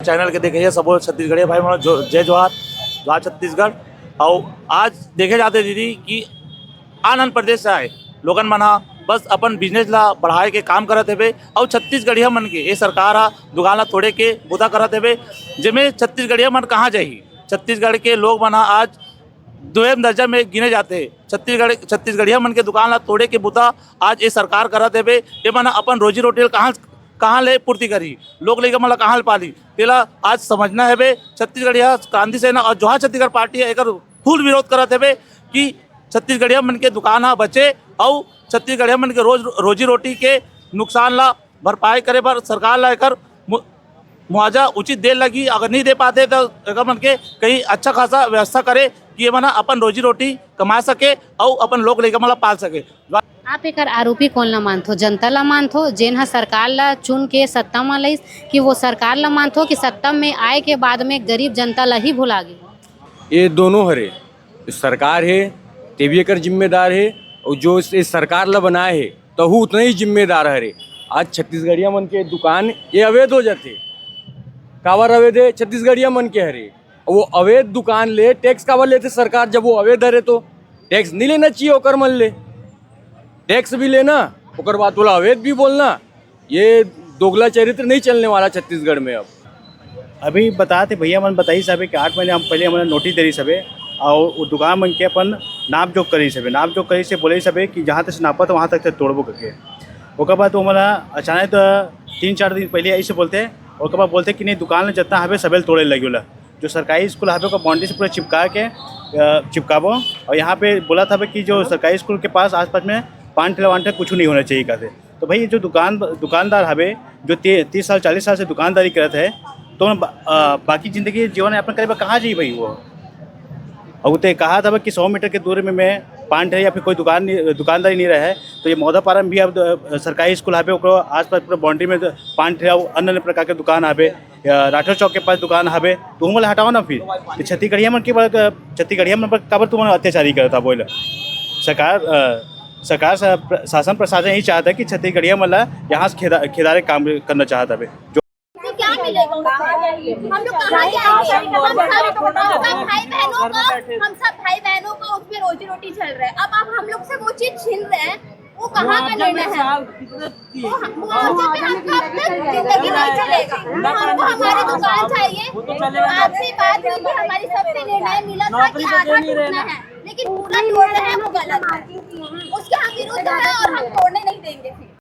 Channel के देखे सब छत्तीसगढ़ी भाई मतलब जय जोहार जोहार छत्तीसगढ़। और आज देखे जाते दीदी कि आनंद प्रदेश से आए लोगन मना बस अपन बिजनेस ला बढ़ाए के काम करत हेबे और छत्तीसगढ़िया मन के ये सरकार हा दुकान ला तोड़े के बुता करत हेबे जिसमें छत्तीसगढ़िया मन कहाँ जाही। छत्तीसगढ़ के लोग मना आज दुएम दर्जा में गिने जाते हैं। छत्तीसगढ़िया मन के दुकान ला तोड़े के बुता आज ये सरकार करत हेबे। ये मना अपन रोजी रोटी कहाँ ले पूर्ति करी, लोग लेके मतलब कहाँ ले पाली तेला आज समझना है बे। छत्तीसगढ़िया क्रांति सेना और जोहार छत्तीसगढ़ पार्टी है एक फुल विरोध करत है बे कि छत्तीसगढ़िया मन के दुकान हा बचे और छत्तीसगढ़िया मन के रोजी रोटी के नुकसान ला भरपाई करे पर सरकार ला एक मुआवजा उचित दे लगी। अगर नहीं दे पाते तो एक मन के कहीं अच्छा खासा व्यवस्था करे कि ये मना अपन रोजी रोटी कमा सके और अपन लोग लेके मतलब पाल सके। आप एक आरोपी कौन ला मानथो, जनता ला मानथो जेन हा सरकार ला चुन के सत्ता में लईस, कि वो सरकार ला मानथो कि सत्ता में आए के बाद में गरीब जनता ला ही भुला गई? ये दोनों हरे सरकार है ते भी एक जिम्मेदार है और जो इस सरकार ला बनाए है तो वो उतना ही जिम्मेदार हरे। आज छत्तीसगढ़िया मन के दुकान ये अवैध हो जाते कावर अवैध है छत्तीसगढ़िया मन के हरे। वो अवैध दुकान ले टैक्स कावर लेते सरकार, जब वो अवैध हरे तो टैक्स नहीं लेना चाहिए ओकर मन ले, टैक्स भी लेना ओकर बाद बोला अवैध भी बोलना। ये दोगला चरित्र नहीं चलने वाला छत्तीसगढ़ में। अब अभी बताते भैया मन बताई सबे कि 8 महीने हम पहले हमारा नोटिस दे रही सबे और वो दुकान मन के अपन नाप जोक करी सबे, नाप जोक करी से बोले सबे कि जहाँ तक नापा तो वहाँ तक से तोड़बो करके। ओकर बाद वो हमारा अचानक 3-4 दिन पहले ऐसे बोलते और बाद बोलते कि नहीं दुकान में जितना हवे सबे तोड़े लगे वाला। जो सरकारी स्कूल हवे का बाउंड्री से पूरा चिपकाबो और यहाँ पे बोला था कि जो सरकारी स्कूल के पास आसपास में पान ठेला वान ठेला कुछ नहीं होना चाहिए कहते। तो भाई जो दुकानदार हवे जो 30 साल 40 साल से दुकानदारी करते है तो बाकी ज़िंदगी जीवन यापन करे कहाँ जाइए भाई वो। और उते कहा था कि 100 मीटर के दूरी में मैं पान ठेला या फिर कोई दुकानदारी नहीं रहा है। तो ये मौदापारा में भी अब सरकारी स्कूल हवे आसपास पूरा बाउंड्री में पान ठेला अन्य प्रकार के दुकान हवे, राठौर चौक के पास दुकान हवे तो वो मला हटाओ ना। फिर तो छत्तीसगढ़िया मन पर काबर तुम्हारा अत्याचारी करता बोले। सरकार शासन प्रशासन यही चाहता है कि छत्तीसगढ़िया मतलब यहाँ से खेदारे काम करना चाहता है। जो क्या मिलेगा हम लोग कहाँ जाएंगे? हम सब भाई बहनों का उसमें रोजी रोटी चल रहा है। अब आप हम लोग से वो चीज छीन रहे हैं, वो कहाँ का निर्णय है? मुआवजे पे हमको अब तक जिंदगी नहीं चलेगा। हमको हमारी दुकान चाहिए। आपसे बात हुई कि हमारी सबसे निर्णय मिला था कि आधा टूटना है, लेकिन पूरा तोड़ रहे हैं वो गलत है, उसके हम विरुद्ध है और हम तोड़ने नहीं देंगे।